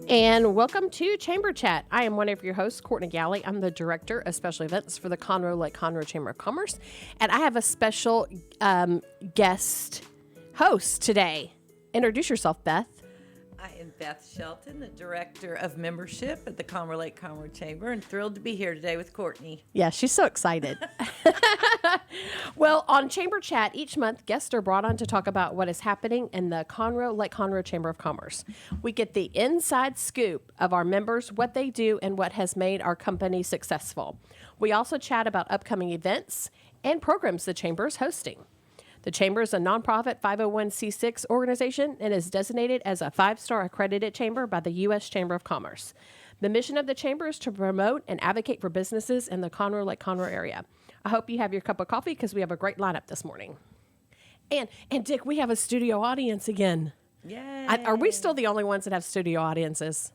And welcome to Chamber Chat. I am one of your hosts, Courtney Galley. I'm the Director of Special Events for the Conroe Chamber of Commerce. And I have a special guest host today. Introduce yourself, Beth. I am Beth Shelton, the Director of Membership at the Conroe Chamber, and thrilled to be here today with Courtney. Yeah, she's so excited. Well, on Chamber Chat, each month, guests are brought on to talk about what is happening in the Conroe Chamber of Commerce. We get the inside scoop of our members, what they do, and what has made our company successful. We also chat about upcoming events and programs the Chamber is hosting. The Chamber is a nonprofit 501c6 organization and is designated as a 5-star accredited chamber by the U.S. Chamber of Commerce. The mission of the Chamber is to promote and advocate for businesses in the Conroe area. I hope you have your cup of coffee because we have a great lineup this morning. And Dick, we have a studio audience again. Yay! Are we still the only ones that have studio audiences?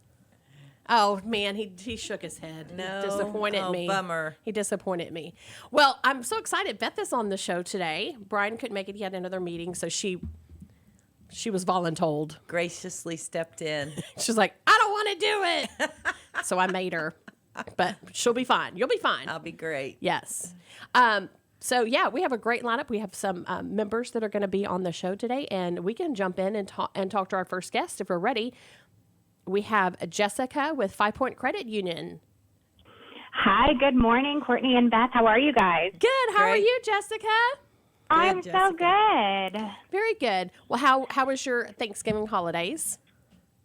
Oh, man, he shook his head. No. Disappointed me. Bummer. He disappointed me. Well, I'm so excited. Beth is on the show today. Brian couldn't make it. He had another meeting, so she was voluntold. Graciously stepped in. She's like, I don't want to do it. So I made her. But she'll be fine. You'll be fine. I'll be great. Yes. So, yeah, we have a great lineup. We have some members that are going to be on the show today, and we can jump in and talk to our first guest if we're ready. We have Jessica with 5 Point Credit Union. Hi, good morning, Courtney and Beth. How are you guys? Good. How are you, Jessica? I'm Jessica. so good. Very good. Well, how was your Thanksgiving holidays?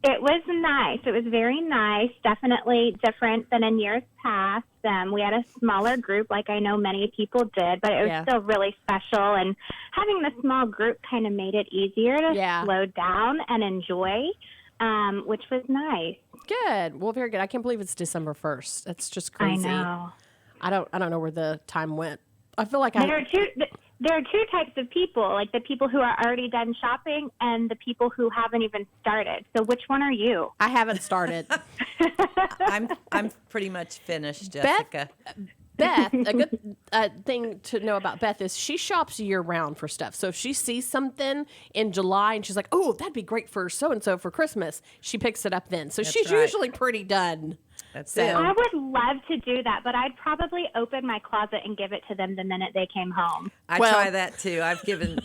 It was nice. It was very nice. Definitely different than in years past. We had a smaller group, like I know many people did, but it was still really special. And having the small group kind of made it easier to slow down and enjoy, which was nice. Good. Well, very good. I can't believe it's December 1st. That's just crazy. I know. I don't know where the time went. I feel like There are two types of people, like the people who are already done shopping and the people who haven't even started. So which one are you? I haven't started. I'm pretty much finished, Jessica. Beth, a good thing to know about Beth is she shops year-round for stuff. So if she sees something in July and she's like, oh, that'd be great for so-and-so for Christmas, she picks it up then. So she's usually pretty done. That's it. I would love to do that, but I'd probably open my closet and give it to them the minute they came home. I try that too. I've given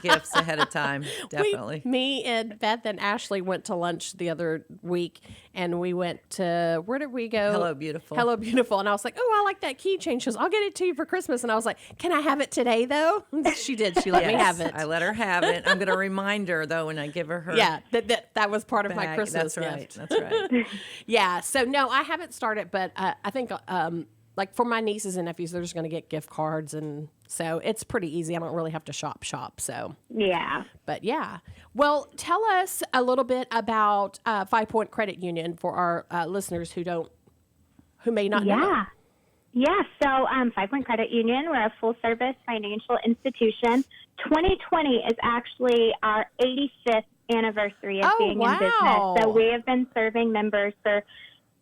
gifts ahead of time. Definitely. Me and Beth and Ashley went to lunch the other week, and we went to, where did we go? Hello Beautiful. Hello Beautiful. And I was like, oh, I like that keychain. She goes, I'll get it to you for Christmas. And I was like, can I have it today, though? She did. She let me have it. I let her have it. I'm going to remind her, though, when I give her Yeah, that was part of my Christmas gift. That's right. Yeah, so no, I haven't started, but I think like for my nieces and nephews, they're just going to get gift cards, and so it's pretty easy. I don't really have to shop. So Yeah. but yeah. Well, tell us a little bit about 5 Point Credit Union for our listeners who may not know. Yeah, so 5 Point Credit Union, we're a full-service financial institution. 2020 is actually our 85th anniversary of being in business. So we have been serving members for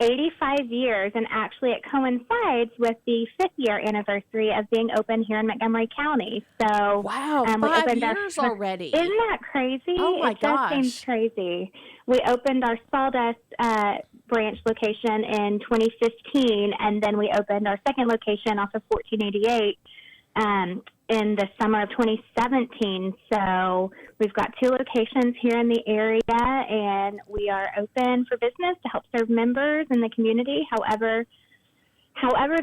85 years, and actually it coincides with the 5th year anniversary of being open here in Montgomery County. So wow, 5 years already. Isn't that crazy? Oh my gosh. It just seems crazy. We opened our Sawdust branch location in 2015, and then we opened our second location off of 1488 in the summer of 2017. So we've got 2 locations here in the area, and we are open for business to help serve members in the community however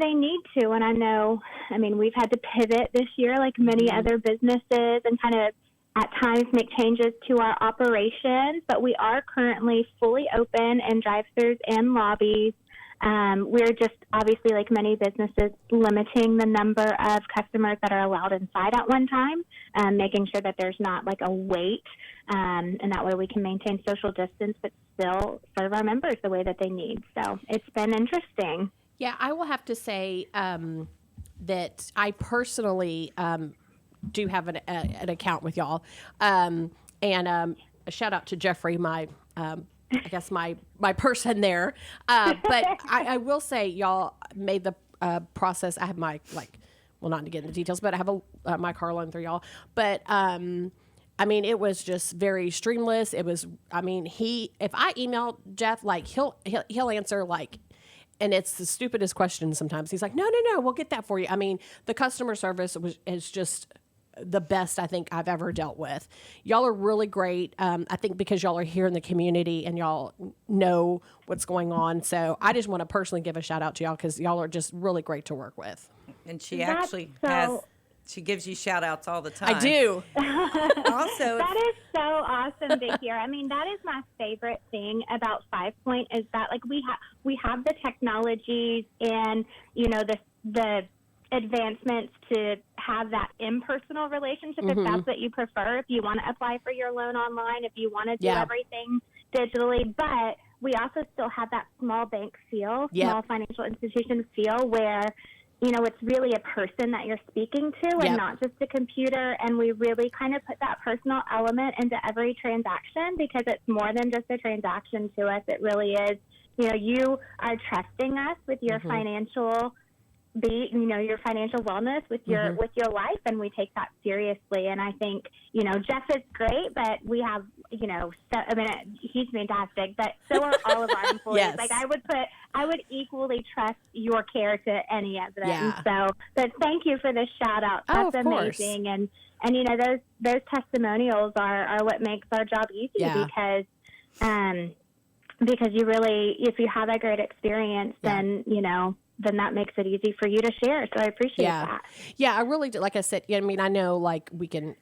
they need to. And I mean, we've had to pivot this year like many other businesses and kind of at times make changes to our operations, but we are currently fully open in drive-thrus and lobbies. We're just obviously, like many businesses, limiting the number of customers that are allowed inside at one time, making sure that there's not like a wait, and that way we can maintain social distance but still serve our members the way that they need. So it's been interesting. Yeah, I will have to say that I personally do have an account with y'all, and a shout out to Jeffrey, my I guess my person there. But I will say y'all made the process. I have my, well, not to get into details, but I have my car loan through y'all. But I mean, it was just very streamless. It was, I mean, if I email Jeff, like he'll answer like, and it's the stupidest question sometimes. He's like, no, we'll get that for you. I mean, the customer service is just the best I think I've ever dealt with. Y'all are really great. I think because y'all are here in the community and y'all know what's going on. So I just want to personally give a shout out to y'all because y'all are just really great to work with. And she she gives you shout outs all the time. I do. Also, that is so awesome to hear. I mean, that is my favorite thing about 5 Point is that like we have the technologies and, you know, the advancements to have that impersonal relationship if that's what you prefer, if you want to apply for your loan online, if you want to do everything digitally. But we also still have that small bank feel, small financial institution feel where, you know, it's really a person that you're speaking to and not just a computer. And we really kind of put that personal element into every transaction because it's more than just a transaction to us. It really is, you know, you are trusting us with your financial your financial wellness with your life, and we take that seriously. And I think, you know, Jeff is great, but we have, you know, he's fantastic, but so are all of our employees. Yes. Like I would equally trust your care to any of them. Yeah. So, but thank you for the shout out. That's amazing. And you know, those testimonials are what makes our job easy because you really, if you have a great experience, then, you know, then that makes it easy for you to share. So I appreciate that. Yeah, I really do. Like I said, I mean, I know like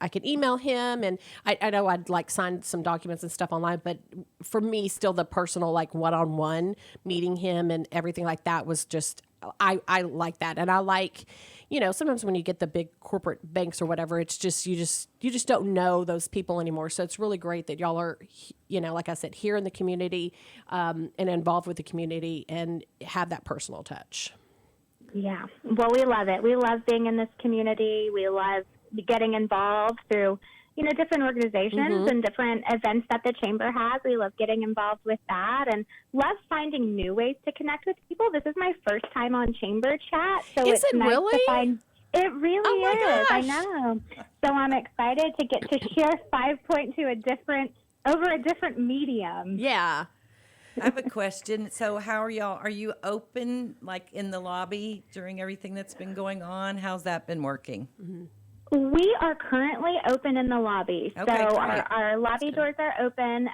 I can email him and I know I'd like sign some documents and stuff online, but for me still the personal, like one-on-one meeting him and everything like that was just, I like that. And I like, you know, sometimes when you get the big corporate banks or whatever, it's just, you just don't know those people anymore. So it's really great that y'all are, you know, like I said, here in the community and involved with the community and have that personal touch. Yeah. Well, we love it. We love being in this community. We love getting involved through, you know, different organizations and different events that the chamber has. We love getting involved with that and love finding new ways to connect with people. This is my first time on Chamber Chat, so Is it's it nice really? to find. It really is. Gosh. I know. So I'm excited to get to share 5 Point to over a different medium. Yeah. I have a question. So how are y'all? Are you open like in the lobby during everything that's been going on? How's that been working? We are currently open in the lobby. Okay, So great. our lobby doors are open.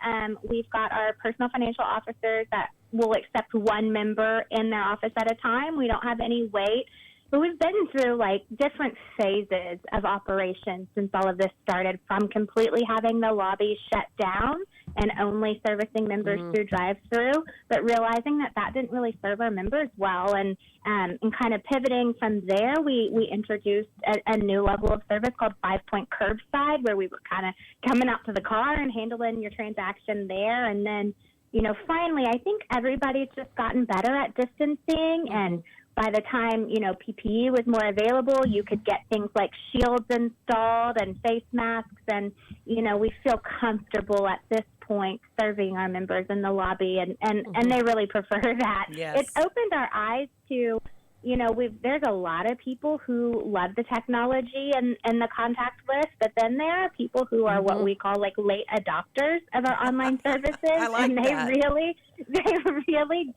We've got our personal financial officers that will accept one member in their office at a time. We don't have any wait. But we've been through like different phases of operations since all of this started, from completely having the lobby shut down and only servicing members through drive-through, but realizing that didn't really serve our members well. And kind of pivoting from there, we introduced a new level of service called 5 Point Curbside, where we were kind of coming out to the car and handling your transaction there. And then, you know, finally, I think everybody's just gotten better at distancing, and by the time, you know, PPE was more available, you could get things like shields installed and face masks. And, you know, we feel comfortable at this point serving our members in the lobby, and they really prefer that. Yes. It's opened our eyes to, you know, there's a lot of people who love the technology and the contact list, but then there are people who are what we call like late adopters of our online services, like and they that. really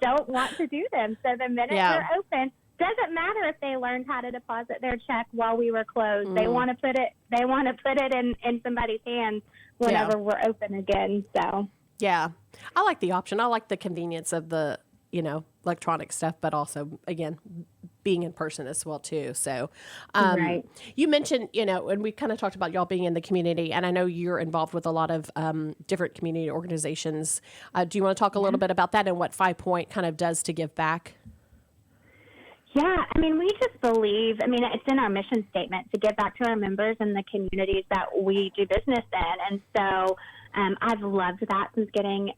don't want to do them. So the minute we're open, doesn't matter if they learned how to deposit their check while we were closed. They want to put it in somebody's hands whenever we're open again. So Yeah. I like the option. I like the convenience of the, you know, electronic stuff, but also, again, being in person as well, too. So Right. You mentioned, you know, and we kind of talked about y'all being in the community, and I know you're involved with a lot of different community organizations. Do you want to talk a little bit about that and what 5 Point kind of does to give back? Yeah, I mean, we just believe, I mean, it's in our mission statement to give back to our members and the communities that we do business in. And so I've loved that since getting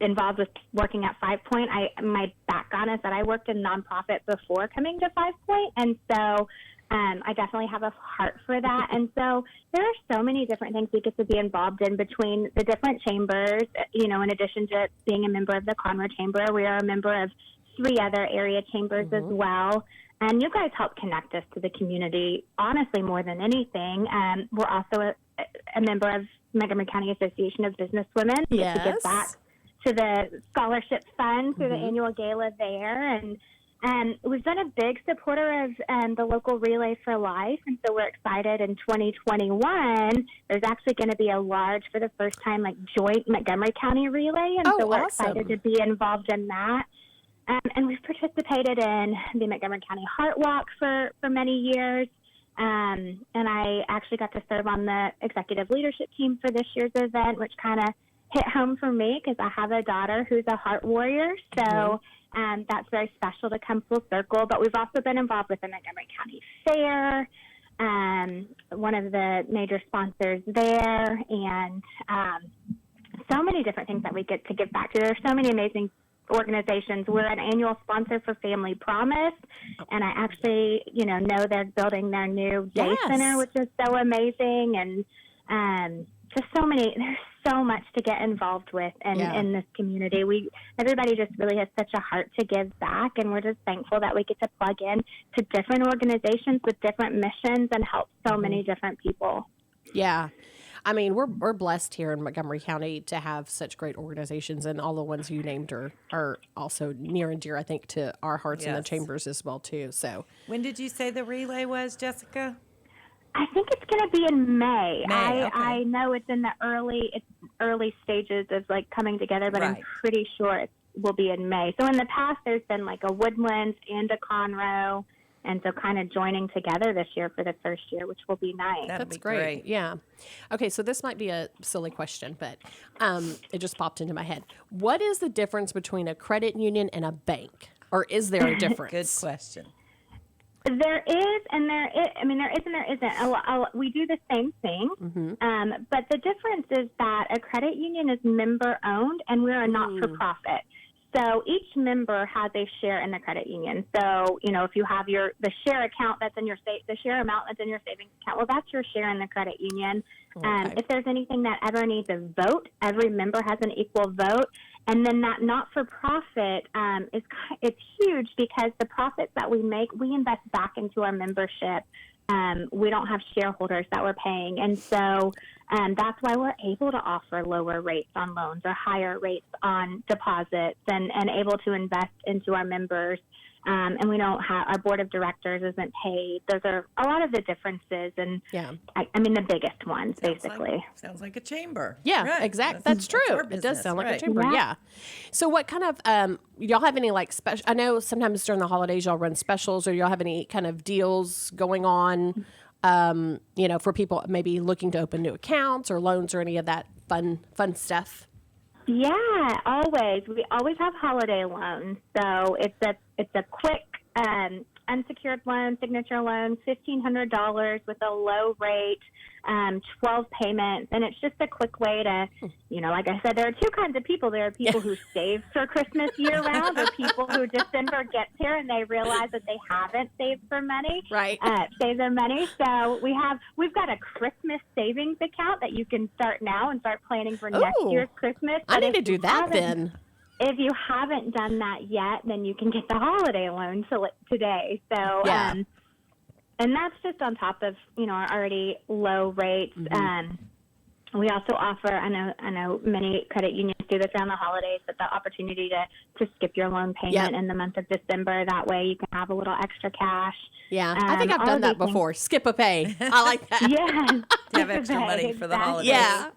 involved with working at 5 Point. My background is that I worked in nonprofit before coming to 5 Point. And so I definitely have a heart for that. And so there are so many different things we get to be involved in between the different chambers. You know, in addition to being a member of the Conroe Chamber, we are a member of 3 other area chambers as well. And you guys help connect us to the community, honestly, more than anything. We're also a member of Montgomery County Association of Businesswomen. We get to give back to the scholarship fund through the annual gala there. And we've been a big supporter of the local Relay for Life. And so we're excited in 2021, there's actually going to be a large, for the first time, like joint Montgomery County Relay. And so we're excited to be involved in that. And we've participated in the Montgomery County Heart Walk for many years. And I actually got to serve on the executive leadership team for this year's event, which kind of hit home for me because I have a daughter who's a heart warrior. So that's very special to come full circle. But we've also been involved with the Montgomery County Fair, one of the major sponsors there, and so many different things that we get to give back to. There's so many amazing organizations. We're an annual sponsor for Family Promise, and I actually, know they're building their new day center, which is so amazing, and just so many. There's so much to get involved with in this community. Everybody just really has such a heart to give back, and we're just thankful that we get to plug in to different organizations with different missions and help so many different people. Yeah. I mean, we're blessed here in Montgomery County to have such great organizations, and all the ones you named are also near and dear, I think, to our hearts and the chambers as well, too. So, when did you say the relay was, Jessica? I think it's going to be in May. Okay. I know it's in the early stages of like coming together, but I'm pretty sure it will be in May. So in the past, there's been like a Woodlands and a Conroe. And so kind of joining together this year for the first year, which will be nice. That's great. Yeah. Okay, so this might be a silly question, but it just popped into my head. What is the difference between a credit union and a bank? Or is there a difference? Good question. There is, and there is. I mean, there is and there isn't. We do the same thing, but the difference is that a credit union is member-owned, and we're a not-for-profit. So each member has a share in the credit union. So, if you have the share account that's in the share amount that's in your savings account, well, that's your share in the credit union. Okay. If there's anything that ever needs a vote, every member has an equal vote. And then that not-for-profit it's huge because the profits that we make, we invest back into our membership. We don't have shareholders that we're paying. And so that's why we're able to offer lower rates on loans or higher rates on deposits and able to invest into our members. And we don't have, our board of directors isn't paid. Those are a lot of the differences. And I mean, the biggest ones, basically. Sounds like a chamber. Yeah, right. exactly. That's true. It does sound like a chamber. Yeah. So what kind of, y'all have any like special, I know sometimes during the holidays y'all run specials, or y'all have any kind of deals going on, for people maybe looking to open new accounts or loans or any of that fun stuff? Yeah, always. We always have holiday loans. So it's a quick unsecured loan, signature loan, $1,500 with a low rate, 12 payments. And it's just a quick way to, like I said, there are two kinds of people. There are people who save for Christmas year round, or people who December gets here and they realize that they haven't saved for money, save their money. So we've got a Christmas savings account that you can start now and start planning for next year's Christmas. I need to do that then. If you haven't done that yet, then you can get the holiday loan today. So, and that's just on top of, our already low rates. We also offer, I know many credit unions do this around the holidays, but the opportunity to skip your loan payment in the month of December. That way you can have a little extra cash. Yeah, I think I've done that before. Skip a pay. I like that. Yeah. To have extra money for the holidays. Yeah.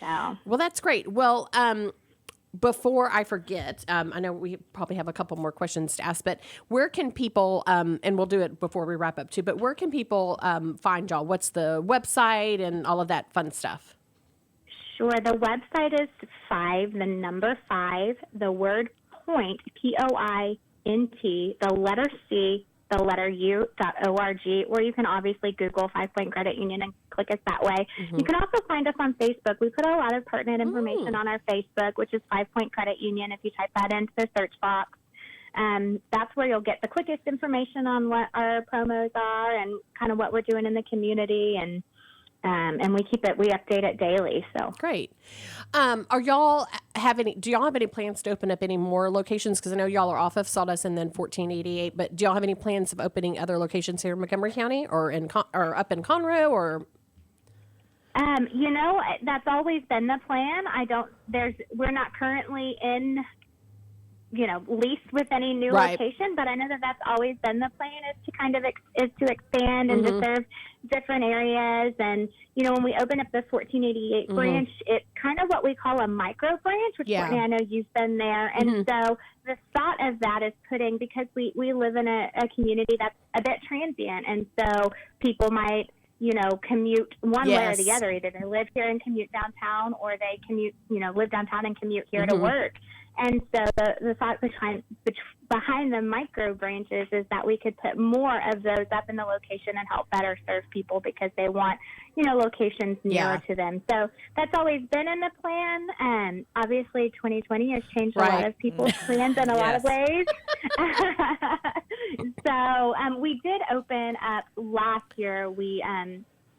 So. Well, that's great. Well, before I forget, I know we probably have a couple more questions to ask, but where can people, and we'll do it before we wrap up too, but where can people find y'all? What's the website and all of that fun stuff? Sure. The website is 5, the word point, POINT, the letter C, the letter U.org, or you can obviously Google 5 Point Credit Union and click us that way. You can also find us on Facebook. We put a lot of pertinent information on our Facebook, which is 5 Point Credit Union. If you type that into the search box, that's where you'll get the quickest information on what our promos are and kind of what we're doing in the community. And and we update it daily. So Great. Do y'all have any plans to open up any more locations? Because I know y'all are off of Sawdust and then 1488, but do y'all have any plans of opening other locations here in Montgomery County or or up in Conroe or? That's always been the plan. We're not currently in, leased with any new location, but I know that that's always been the plan, is to expand and to serve different areas. And, when we open up the 1488 branch, it's kind of what we call a micro branch, which Courtney, I know you've been there. And so the thought of that is because we live in a community that's a bit transient. And so people might, commute one way or the other. Either they live here and commute downtown, or they live downtown and commute here to work. And so the thought behind the micro branches is that we could put more of those up in the location and help better serve people because they want, locations nearer to them. So that's always been in the plan. And obviously 2020 has changed a lot of people's plans in a lot of ways. So we did open up last year. We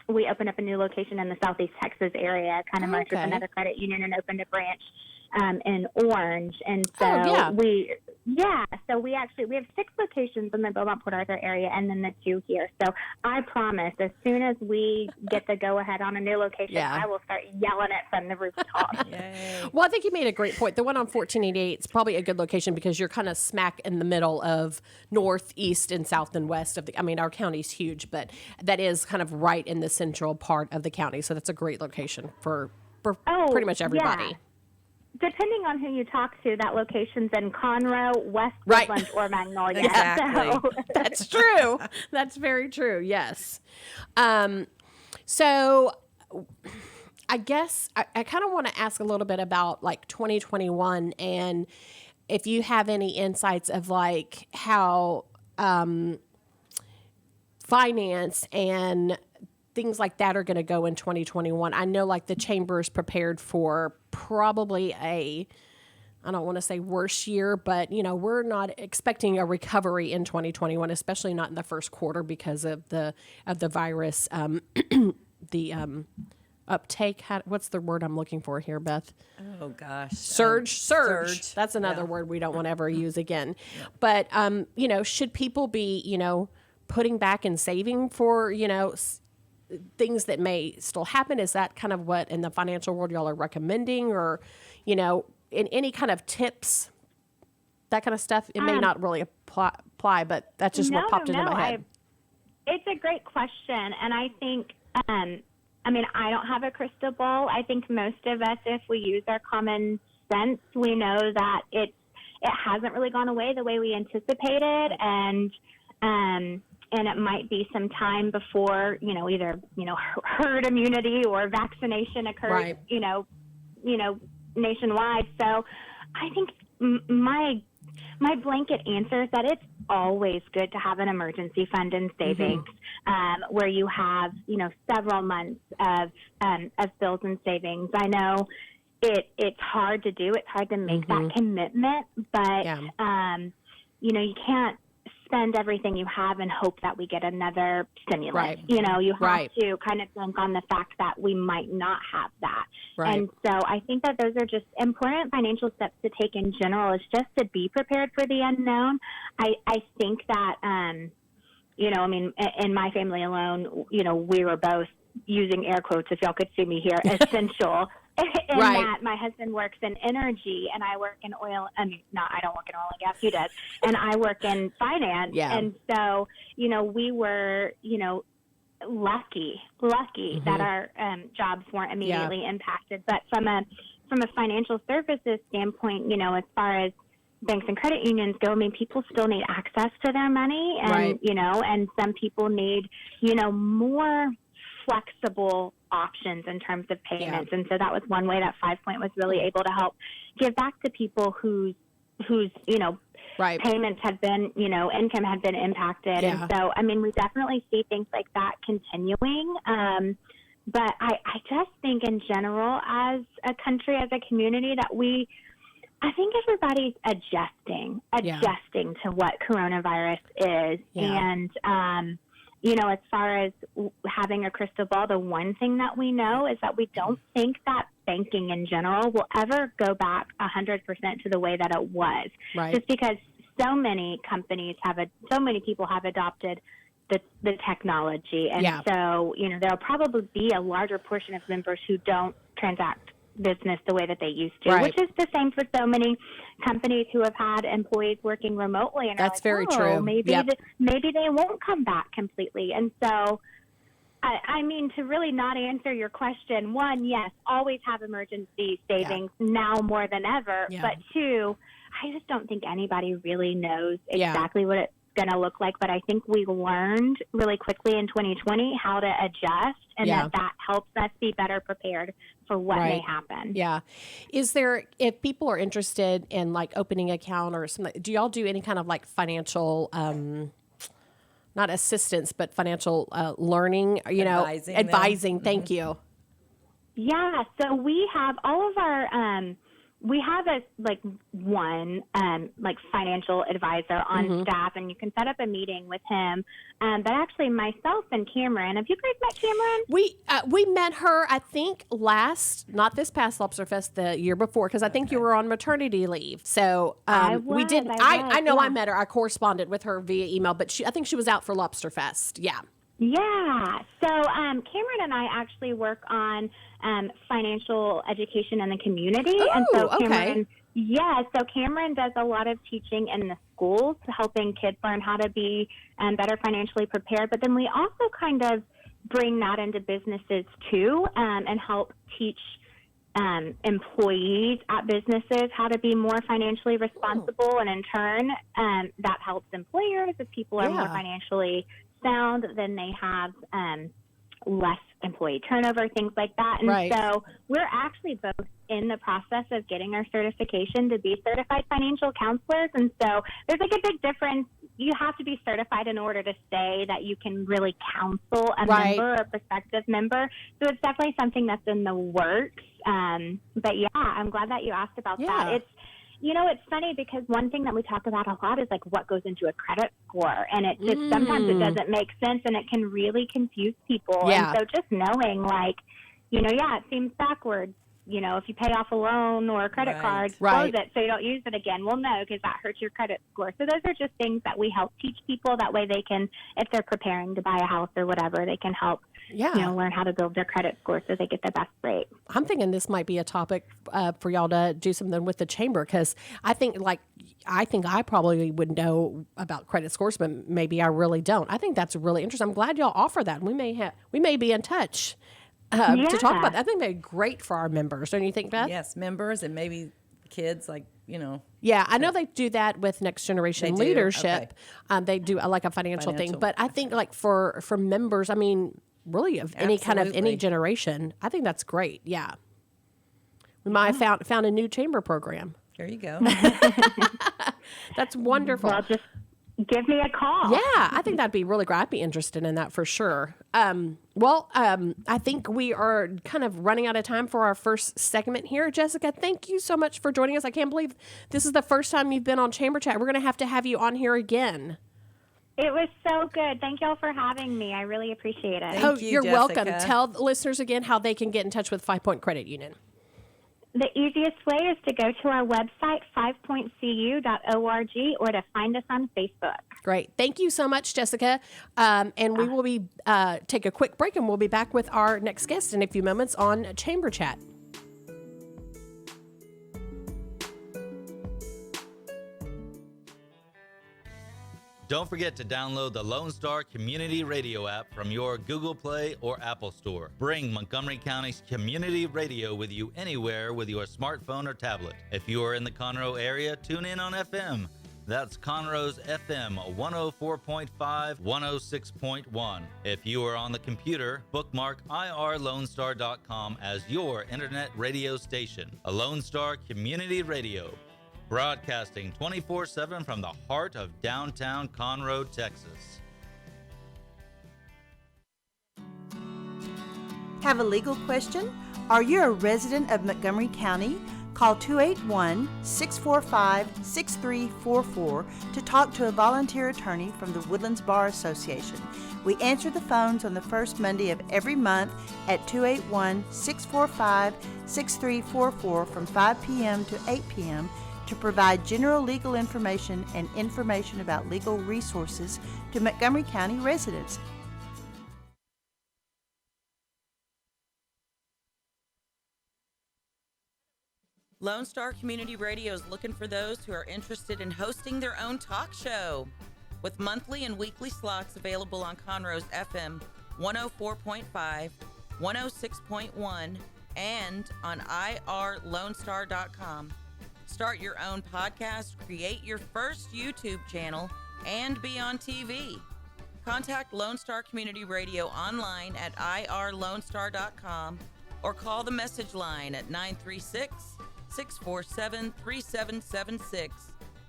opened up a new location in the Southeast Texas area, kind of merged with another credit union and opened a branch in Orange. And so we have 6 locations in the Beaumont-Port Arthur area and then the 2 here. So I promise as soon as we get the go-ahead on a new location, I will start yelling it from the rooftop. Well, I think you made a great point. The one on 1488 is probably a good location because you're kind of smack in the middle of north, east, and south and west of our county's huge, but that is kind of right in the central part of the county. So that's a great location for pretty much everybody. Yeah. Depending on who you talk to, that location's in Conroe, West Woodland, or Magnolia. Exactly. So. That's true. That's very true. Yes. So I guess I kind of want to ask a little bit about 2021 and if you have any insights of how finance and things like that are going to go in 2021. I know the chamber's prepared for probably I don't want to say worse year, but we're not expecting a recovery in 2021, especially not in the first quarter because of the virus, the uptake. What's the word I'm looking for here, Beth? Oh gosh. Surge. That's another word we don't want to ever use again. But should people be, putting back and saving for, things that may still happen? Is that kind of what in the financial world y'all are recommending, or in any kind of tips, that kind of stuff? It may not really apply, but that's just what popped into my head. It's a great question, and I think I don't have a crystal ball. I think most of us, if we use our common sense, we know that it hasn't really gone away the way we anticipated, and it might be some time before, either, herd immunity or vaccination occurs, nationwide. So I think my blanket answer is that it's always good to have an emergency fund in savings, where you have, several months of bills and savings. I know it's hard to do. It's hard to make that commitment, but, you can't spend everything you have and hope that we get another stimulus. You have to kind of think on the fact that we might not have that. And so I think that those are just important financial steps to take in general, is just to be prepared for the unknown. I think that, in my family alone, we were both, using air quotes if y'all could see me here, essential. In that my husband works in energy and I work in oil. I don't work in oil and gas. He does. And I work in finance. And so, we were, lucky that our jobs weren't immediately impacted. But from a financial services standpoint, as far as banks and credit unions go, people still need access to their money, and and some people need, more flexible options in terms of payments. And so that was one way that 5 Point was really able to help give back to people whose payments had been, income had been impacted. And so, we definitely see things like that continuing. But I just think in general, as a country, as a community, that I think everybody's adjusting to what coronavirus is. And as far as having a crystal ball, the one thing that we know is that we don't think that banking in general will ever go back 100% to the way that it was. Right. Just because so many people have adopted the technology. And so, there'll probably be a larger portion of members who don't transact business the way that they used to, which is the same for so many companies who have had employees working remotely. And that's very true. Maybe they won't come back completely. And so, I mean, to really not answer your question, one, yes, always have emergency savings now more than ever. But two, I just don't think anybody really knows exactly what it's going to look like. But I think we learned really quickly in 2020 how to adjust, and that helps us be better prepared for what may happen. Yeah. Is there, if people are interested in like opening an account or something, do y'all do any kind of like financial, not assistance, but financial learning, advising. Thank you. Yeah. So we have all of our, we have one financial advisor on staff, and you can set up a meeting with him. But actually, myself and Cameron, have you guys met Cameron? We met her, I think, not this past Lobster Fest, the year before, because I think you were on maternity leave. So we didn't. I know I met her. I corresponded with her via email, but I think she was out for Lobster Fest. Yeah. Yeah. So Cameron and I actually work on financial education in the community. Oh, and so okay. So Cameron does a lot of teaching in the schools, helping kids learn how to be better financially prepared. But then we also kind of bring that into businesses too, and help teach employees at businesses how to be more financially responsible. And in turn, that helps employers. If people are more financially sound, then they have less employee turnover, things like that. And so we're actually both in the process of getting our certification to be certified financial counselors. And so there's like a big difference. You have to be certified in order to say that you can really counsel a member or prospective member. So it's definitely something that's in the works. But yeah, I'm glad that you asked about that. It's funny because one thing that we talk about a lot is like what goes into a credit score, and it just sometimes it doesn't make sense, and it can really confuse people. And so just knowing it seems backwards. If you pay off a loan or a credit card, close it so you don't use it again. Well, no, because that hurts your credit score. So those are just things that we help teach people. That way they can, if they're preparing to buy a house or whatever, they can help learn how to build their credit score so they get the best rate. I'm thinking this might be a topic for y'all to do something with the chamber, because I think I probably would know about credit scores, but maybe I really don't. I think that's really interesting. I'm glad y'all offer that. We may be in touch to talk about that. I think they're great for our members. Don't you think, Beth? Yes, members and maybe kids, Yeah, I know they do that with Next Generation Leadership. Okay. They do like a financial thing. But I think like for members, I mean, really of any kind of any generation, I think that's great. Yeah. We might have found a new chamber program. There you go. That's wonderful. Well, just give me a call. Yeah, I think that'd be really great. I'd be interested in that for sure. I think we are kind of running out of time for our first segment here. Jessica, thank you so much for joining us. I can't believe this is the first time you've been on Chamber Chat. We're going to have you on here again. It was so good. Thank y'all for having me. I really appreciate it. Thank you, you're Jessica. welcome. Tell the listeners again how they can get in touch with 5 Point Credit Union. The easiest way is to go to our website, 5pointcu.org, or to find us on Facebook. Great. Thank you so much, Jessica. And we will be take a quick break, and we'll be back with our next guest in a few moments on Chamber Chat. Don't forget to download the Lone Star Community Radio app from your Google Play or Apple Store. Bring Montgomery County's community radio with you anywhere with your smartphone or tablet. If you are in the Conroe area, tune in on FM. That's Conroe's FM 104.5, 106.1. If you are on the computer, bookmark irlonestar.com as your internet radio station. A Lone Star Community Radio. Broadcasting 24/7 from the heart of downtown Conroe, Texas. Have a legal question? Are you a resident of Montgomery County? Call 281-645-6344 to talk to a volunteer attorney from the Woodlands Bar Association. We answer the phones on the first Monday of every month at 281-645-6344 from 5 p.m. to 8 p.m. to provide general legal information and information about legal resources to Montgomery County residents. Lone Star Community Radio is looking for those who are interested in hosting their own talk show. With monthly and weekly slots available on Conroe's FM 104.5, 106.1, and on irlonestar.com. Start your own podcast, create your first YouTube channel, and be on TV. Contact Lone Star Community Radio online at irlonestar.com or call the message line at 936-647-3776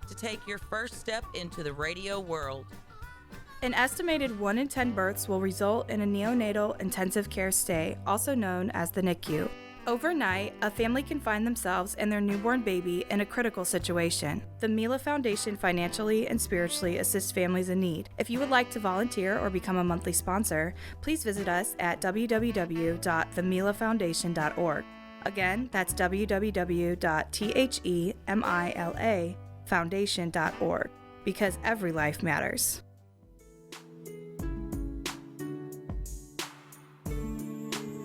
to take your first step into the radio world. An estimated 1 in 10 births will result in a neonatal intensive care stay, also known as the NICU. Overnight, a family can find themselves and their newborn baby in a critical situation. The Mila Foundation financially and spiritually assists families in need. If you would like to volunteer or become a monthly sponsor, please visit us at www.themilafoundation.org. Again, that's www.themilafoundation.org, because every life matters.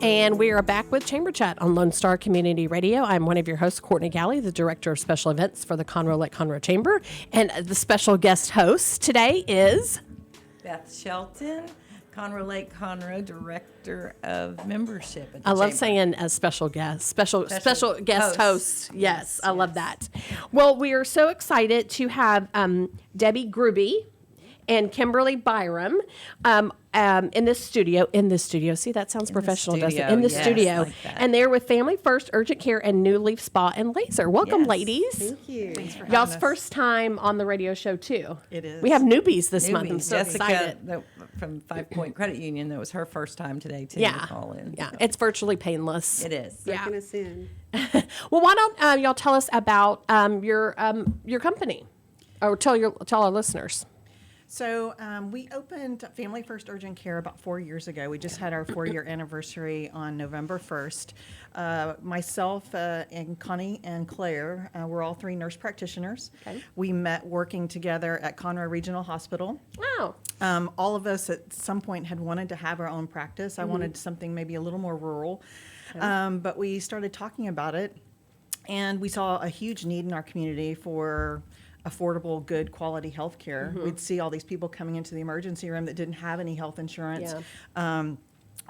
And we are back with Chamber Chat on Lone Star Community Radio. I'm one of your hosts, Courtney Galley, the Director of Special Events for the Conroe Lake Conroe Chamber. And the special guest host today is Beth Shelton, Conroe Lake Conroe Director of Membership at the I love Chamber. saying a special guest, special guest host. Yes, Yes, I love yes. that. Well, we are so excited to have Debbie Grube and Kimberly Byrum in this studio. See, that sounds professional, doesn't it? studio, In the yes, studio. like that. And they're with Family First Urgent Care and New Leaf Spa and Laser. Welcome, Yes. ladies. Thank you. Y'all's first time on the radio show, too. It is. We have newbies this month. I'm so Jessica excited. from 5 Point Credit Union, that was her first time today, too, Yeah. to call in. Yeah, So it's virtually painless. it is. Yeah. Taking us in. Well, why don't y'all tell us about your company, or tell our listeners. So we opened Family First Urgent Care about 4 years ago. We just had our 4-year anniversary on November 1st. Myself and Connie and Claire, we're all 3 nurse practitioners. Okay. We met working together at Conroe Regional Hospital. Wow. All of us at some point had wanted to have our own practice. I wanted something maybe a little more rural. But we started talking about it, and we saw a huge need in our community for affordable, good quality health care. We'd see all these people coming into the emergency room that didn't have any health insurance,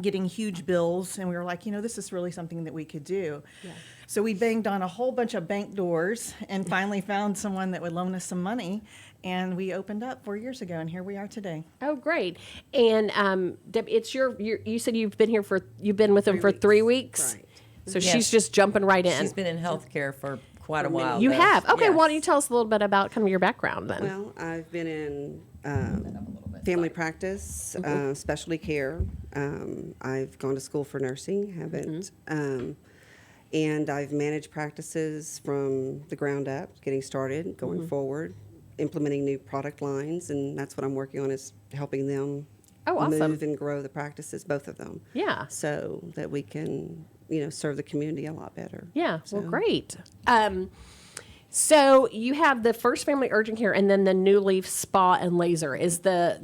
getting huge bills, and we were like, this is really something that we could do. Yeah. So we banged on a whole bunch of bank doors and finally found someone that would loan us some money, and we opened up 4 years ago, and here we are today. Oh, great. And Deb, it's you said you've been with them for 3 weeks. Right. So Yes. she's just jumping right in. She's been in healthcare for quite a while. You though. have. Okay, Yes. why don't you tell us a little bit about kind of your background then? Well, I've been in family practice, specialty care. I've gone to school for nursing, haven't. And I've managed practices from the ground up, getting started, going forward, implementing new product lines, and that's what I'm working on, is helping them Oh, awesome. move and grow the practices, both of them. Yeah. So that we can, serve the community a lot better. Yeah, well, So- great. So you have the First Family Urgent Care and then the New Leaf Spa and Laser. Is the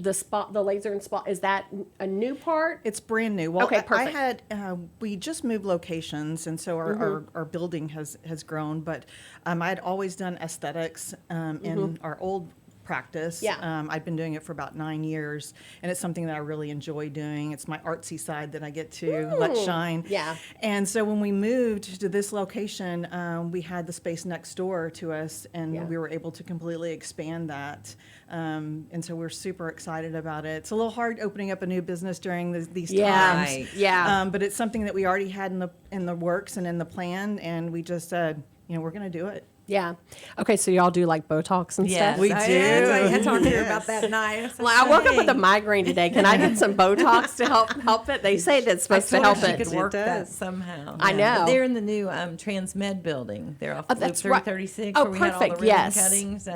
laser and spa, is that a new part? It's brand new. Well, Okay, I perfect. had we just moved locations, and so our building has grown. But I had always done aesthetics in our old practice. Yeah. I've been doing it for about 9 years, and it's something that I really enjoy doing. It's my artsy side that I get to let shine. Yeah. And so when we moved to this location, we had the space next door to us, and Yeah. we were able to completely expand that. And so we're super excited about it. It's a little hard opening up a new business during these Yeah. times. Right. Yeah. But it's something that we already had in the works and in the plan, and we just said, we're going to do it. Yeah. Okay, so y'all do like Botox and Yes, stuff? We I do. talked to her Yes. about that night. Well, I woke up with a migraine today. Can I get some Botox to help it? They say that's supposed to help She it. could work It that does. somehow. I Yeah. know. But they're in the new Transmed building. They're off Loop That's right. 336 Oh, where we had all the perfect. ribbon Yes. cuttings.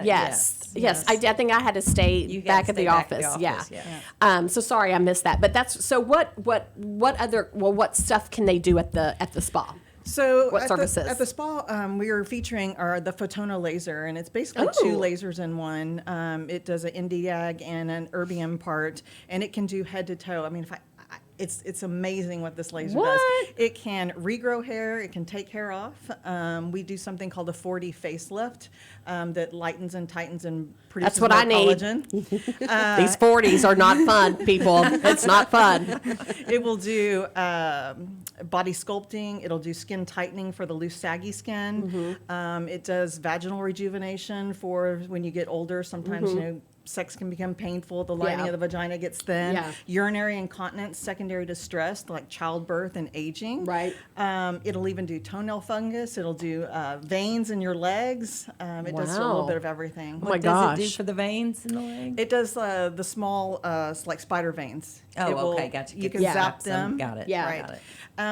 Yes. I think I had to stay You gotta back at stay the back at office. the office, Yeah. yeah. So sorry I missed that. But that's so. What other? Well, what stuff can they do at the spa? So What at services? at the spa, we are featuring the Photono laser, and it's basically two lasers in one. It does an Indiag and an erbium part, and it can do head to toe. I mean, it's amazing what this laser does. It can regrow hair. It can take hair off. We do something called a 4D facelift that lightens and tightens and produces That's what more I need. collagen. These 40s are not fun, people. It's not fun. It will do body sculpting. It'll do skin tightening for the loose, saggy skin. It does vaginal rejuvenation for when you get older. Sometimes, sex can become painful. The lining Yeah. of the vagina gets thin. Yeah. Urinary incontinence, secondary to stress, like childbirth and aging. Right. It'll even do toenail fungus. It'll do veins in your legs. It does a Wow. little bit of everything. Oh my What does it do gosh. for the veins in the leg? It does the small, like spider veins. Oh, It will- okay, gotcha. You Get can the zap some- them. Got it. Yeah. Right. Got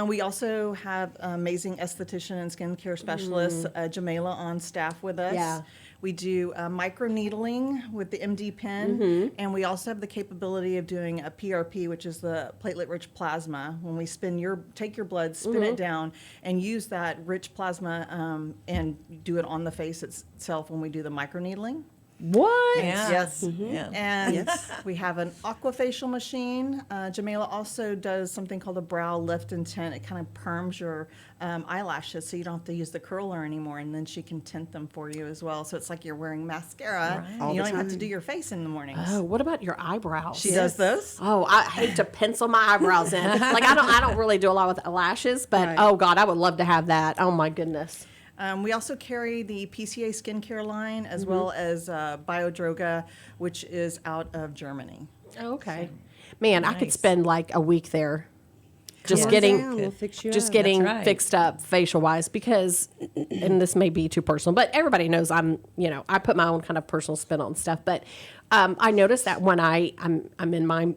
it. We also have amazing esthetician and skincare specialist, Jamela, on staff with us. Yeah. We do micro needling with the MD pen, and we also have the capability of doing a PRP, which is the platelet-rich plasma. When we take your blood, spin it down, and use that rich plasma and do it on the face itself when we do the micro needling. What? Yeah. Yes. Yeah. And we have an aquafacial machine. Jamela also does something called a brow lift and tint. It kind of perms your eyelashes so you don't have to use the curler anymore. And then she can tint them for you as well. So it's like you're wearing mascara. Right. And All you the don't even have to time. do your face in the mornings. Oh, what about your eyebrows? She does those. Oh, I hate to pencil my eyebrows in. Like I don't really do a lot with lashes, but Right. oh God, I would love to have that. Oh my goodness. We also carry the PCA skincare line as well as Biodroga, which is out of Germany. Oh, okay. Man, I could Nice. spend like a week there. Just Come on getting down, we'll fix you just up. getting That's right. fixed up facial wise because and this may be too personal, but everybody knows I put my own kind of personal spin on stuff. But I noticed that when I'm in my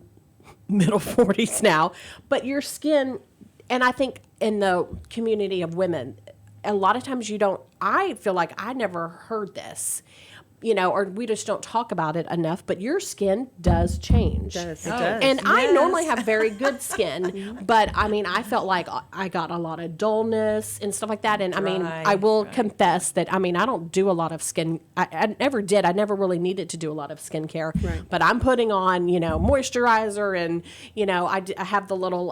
middle 40s now, but your skin, and I think in the community of women, a lot of times I feel like I never heard this, or we just don't talk about it enough, but your skin does change. It does. And I normally have very good skin, but I mean, I felt like I got a lot of dullness and stuff like that. And I mean, I will confess that, I mean, I don't do a lot of skin. I never did. I never really needed to do a lot of skincare, Right. but I'm putting on, moisturizer and, I have the little,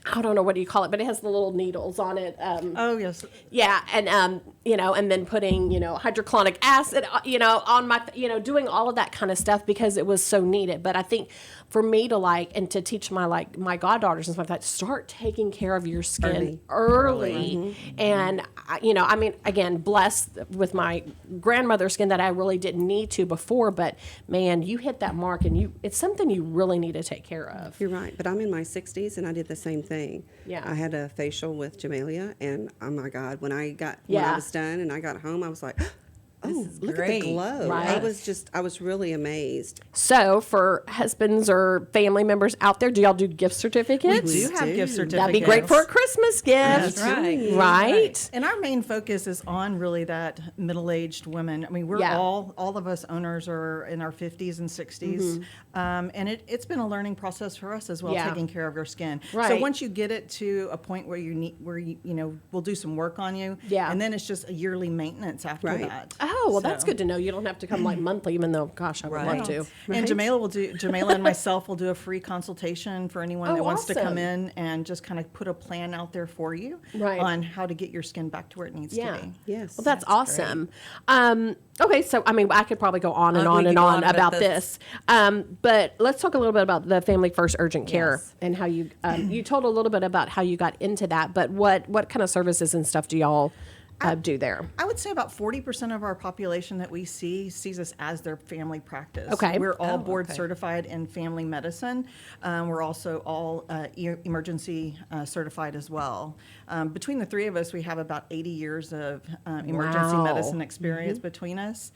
I don't know what do you call it, but it has the little needles on it. Oh, yes. Yeah, and and then putting hydrochloric acid, on my, doing all of that kind of stuff because it was so needed. But I think for me to and to teach my goddaughters and stuff like that, start taking care of your skin early. And I mean, again, blessed with my grandmother's skin that I really didn't need to before. But man, you hit that mark, and it's something you really need to take care of. You're right, but I'm in my 60s and I did the same thing. Yeah. I had a facial with Jamelia, and oh my God, when I Yeah. was done and I got home, I was like, oh, is look great. at the glow. Right. I was really amazed. So, for husbands or family members out there, do y'all do gift certificates? We do have gift certificates. That'd be great for a Christmas gift. That's right. Right? And our main focus is on really that middle-aged women. I mean, we're Yeah. all of us owners are in our 50s and 60s, and it's been a learning process for us as well, Yeah. taking care of your skin. So Right. once you get it to a point where we'll do some work on you, Yeah. and then it's just a yearly maintenance after Right. that. Oh, well, that's So- good to know. You don't have to come monthly, even though, gosh, I would Right. love to. And Jamela and myself will do a free consultation for anyone Oh, that wants to come awesome. in and just kind of put a plan out there for you Right. on how to get your skin back to where it needs Yeah. to be. Yes. Well, that's awesome. Okay, so I mean, I could probably go on and We on could and go on on about about this. this. But let's talk a little bit about the Family First Urgent Care Yes. and how you you told a little bit about how you got into that. But what kind of services and stuff do y'all do there? I would say about 40% of our population that we sees us as their family practice. Okay. We're all board certified in family medicine. We're also all emergency certified as well. Between the three of us, we have about 80 years of emergency Wow. medicine experience between us.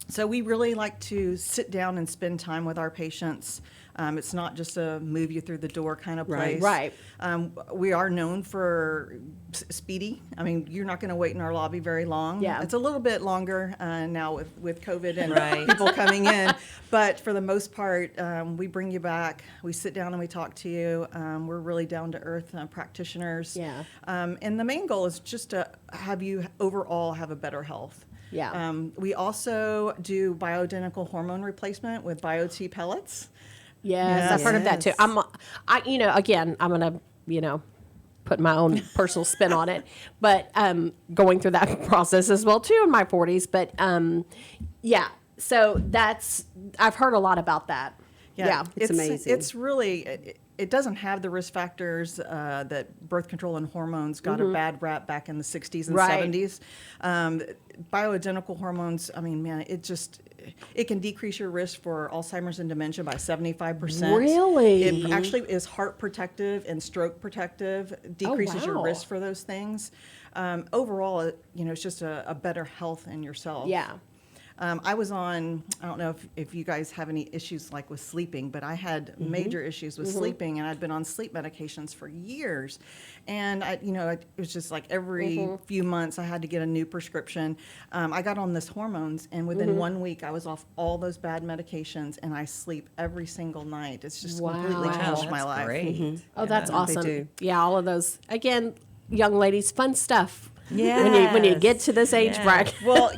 So we really like to sit down and spend time with our patients. It's not just a move you through the door kind of place. Right. We are known for speedy. I mean, you're not going to wait in our lobby very long. Yeah. It's a little bit longer now with COVID and Right. people coming in. But for the most part, we bring you back. We sit down and we talk to you. We're really down-to-earth practitioners. Yeah. And the main goal is just to have you overall have a better health. Yeah. We also do bioidentical hormone replacement with BioT pellets. Yes, I've heard of that too. Yes. Again, I'm gonna, put my own personal spin on it, but going through that process as well too in my 40s. But yeah, so I've heard a lot about that. Yeah. It's amazing. It's really, it doesn't have the risk factors that birth control and hormones got a bad rap back in the 60s and Right. 70s. Bioidentical hormones, I mean, man, it can decrease your risk for Alzheimer's and dementia by 75%. Really? It actually is heart protective and stroke protective, decreases your wow. risk for those things. Overall, it's just a better health in yourself. Yeah. I was on, I don't know if you guys have any issues like with sleeping, but I had major issues with sleeping, and I'd been on sleep medications for years. And it was just like every few months I had to get a new prescription. I got on this hormones, and within 1 week I was off all those bad medications, and I sleep every single night. It's just completely Wow. changed my that's life. great. Oh, that's awesome. do. Yeah, all of those. Again, young ladies, fun stuff. Yeah. When you get to this age bracket. Well,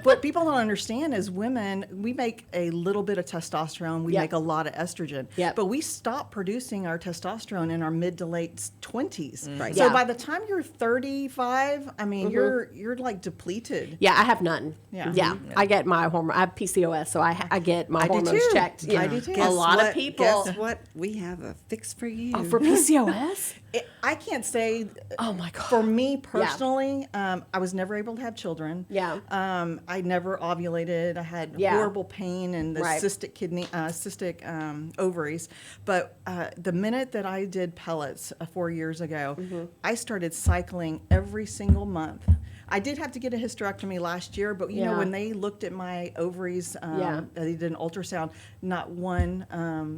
what people don't understand is women, we make a little bit of testosterone, we Yep. make a lot of estrogen, Yep. but we stop producing our testosterone in our mid to late 20s. Right. So Yeah. by the time you're 35, I mean, you're like depleted. Yeah, I have none. Yeah. Yeah. I get my hormone. I have PCOS, so I get my I do hormones too. checked. Yeah. I do too. A lot of people. Guess what? We have a fix for you. Oh, for PCOS? I can't say, Oh my god. for me personally, I was never able to have children. Yeah. I never ovulated. I had Yeah. horrible pain and the Right. cystic ovaries. But the minute that I did pellets 4 years ago, I started cycling every single month. I did have to get a hysterectomy last year, but Yeah. when they looked at my ovaries, they did an ultrasound. Not one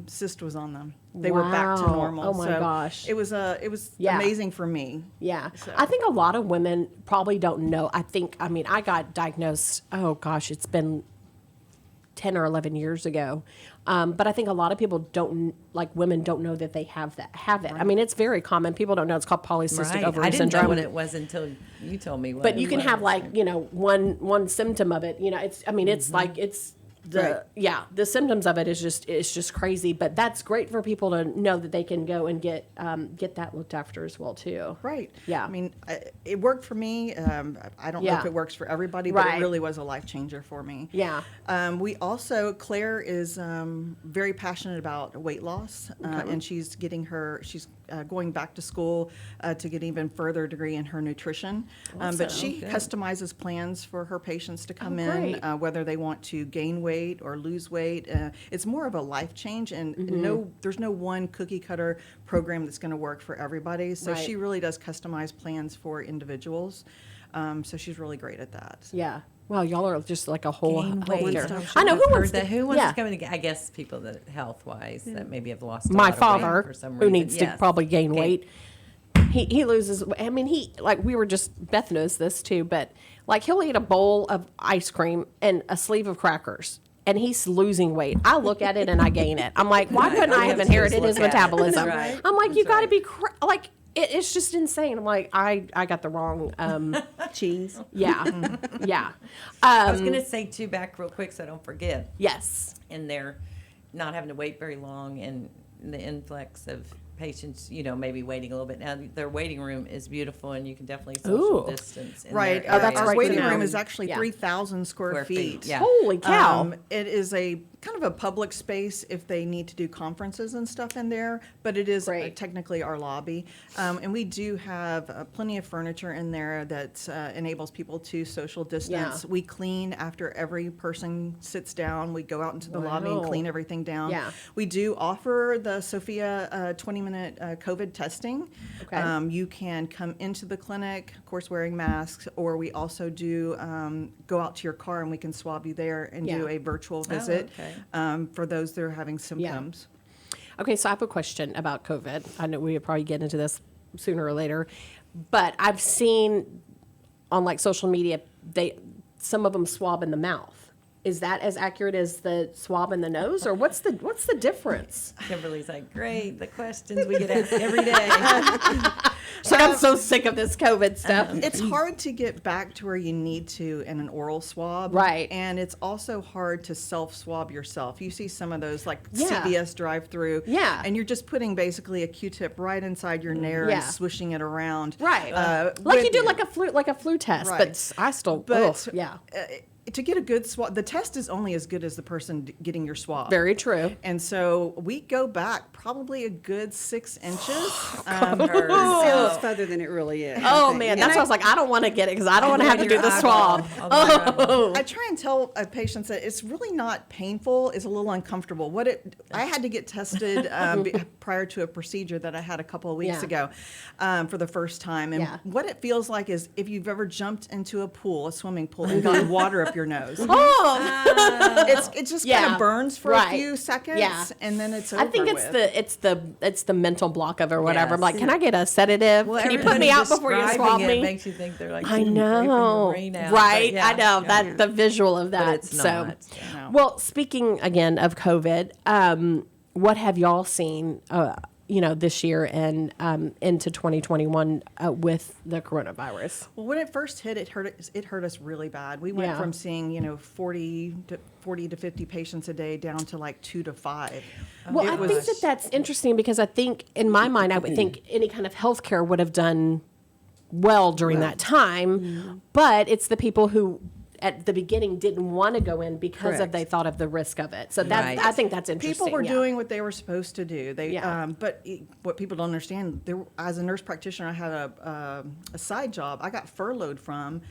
cyst was on them. They were back to Wow. normal. Oh my So gosh. It was Yeah. amazing for me. Yeah. I think a lot of women probably don't know. I got diagnosed, oh gosh, it's been 10 or 11 years ago. But I think a lot of people women don't know that they have it. I mean, it's very common. People don't know. It's called polycystic Right. ovary I didn't syndrome. know what it was until you told me what But it you can was. have one symptom of it. It's like it's the symptoms of it is just crazy. But that's great for people to know that they can go and get that looked after as well too. Right. Yeah. I mean, it worked for me. I don't know Yeah. if it works for everybody, but Right. it really was a life changer for me. Yeah. Claire is very passionate about weight loss, and she's going back to school to get even further degree in her nutrition. But she customizes plans for her patients to come in, great. whether they want to gain weight or lose weight. It's more of a life change, and there's no one cookie cutter program that's going to work for everybody. So Right. she really does customize plans for individuals. So she's really great at that. Yeah. Well, y'all are just like a whole Gain whole weight. year. Stop I know who I've wants heard that. Who wants yeah. to come in? I guess people that health wise that maybe have lost a My lot of weight father, for some who reason. needs to Yes. probably gain Okay. weight, he loses. I mean, we were just, Beth knows this too, but he'll eat a bowl of ice cream and a sleeve of crackers, and he's losing weight. I look at it and I gain it. I'm like, why couldn't I have inherited his metabolism? Right. I'm like, you got to be it's just insane. I'm like, I got the wrong. Cheese. Yeah, yeah. I was going to say too, back real quick so I don't forget. Yes. And they're not having to wait very long, and the influx of patients, maybe waiting a little bit. Now their waiting room is beautiful, and you can definitely social Ooh. distance. In Right. their that's area. Our right waiting now. room is actually Yeah. 3,000 square feet. Yeah. Holy cow. It is a kind of a public space if they need to do conferences and stuff in there, but it is Great. technically our lobby. And we do have plenty of furniture in there that enables people to social distance. Yeah. We clean after every person sits down. We go out into the lobby and Wow. clean everything down. Yeah. We do offer the Sophia 20-minute COVID testing. Okay. You can come into the clinic, of course, wearing masks, or we also do go out to your car and we can swab you there and do Yeah. a virtual visit okay. for those that are having symptoms. Okay, so I have a question about COVID. I know we would probably get into this sooner or later, but I've seen on like social media, some of them swab in the mouth. Is that as accurate as the swab in the nose, or what's the difference? Kimberly's like, great, the questions we get asked every day. She's like, I'm so sick of this COVID stuff. It's hard to get back to where you need to in an oral swab. Right. And it's also hard to self-swab yourself. You see some of those like Yeah. CVS drive-through. Yeah. And you're just putting basically a Q-tip right inside your nair Yeah. and swishing it around. Right. Like you do like a flu test, Right. but I still, But yeah. To get a good swab, the test is only as good as the person getting your swab. Very true. And so we go back probably a good 6 inches. Sounds further than it really is. Oh man, that's why I was like, I don't want to get it because I don't want to have to do the swab. I try and tell patients that it's really not painful. It's a little uncomfortable. I had to get tested prior to a procedure that I had a couple of weeks ago for the first time. And what it feels like is if you've ever jumped into a pool, a swimming pool, and gotten water up your nose. It just kind of burns for a few seconds, and then it's over I think it's the mental block of it or whatever. I'm Yes. like, can I get a sedative? Can you put me out before you swab me? It makes you think they're like, I raping know, your brain out. right? But yeah, I know yeah. that the visual of that. it's so, not. No. well, speaking again of COVID, what have y'all seen? This year and into 2021 with the coronavirus. Well, when it first hit, it hurt us really bad. We went from seeing 40 to 50 patients a day down to like 2 to 5. Well, I think that's interesting because I think in my mind, I would think any kind of healthcare would have done well during that time, but it's the people who at the beginning didn't want to go in because Correct. they thought of the risk of it. So that Right. I think that's interesting. People were yeah. doing what they were supposed to do. But what people don't understand, as a nurse practitioner, I had a side job I got furloughed from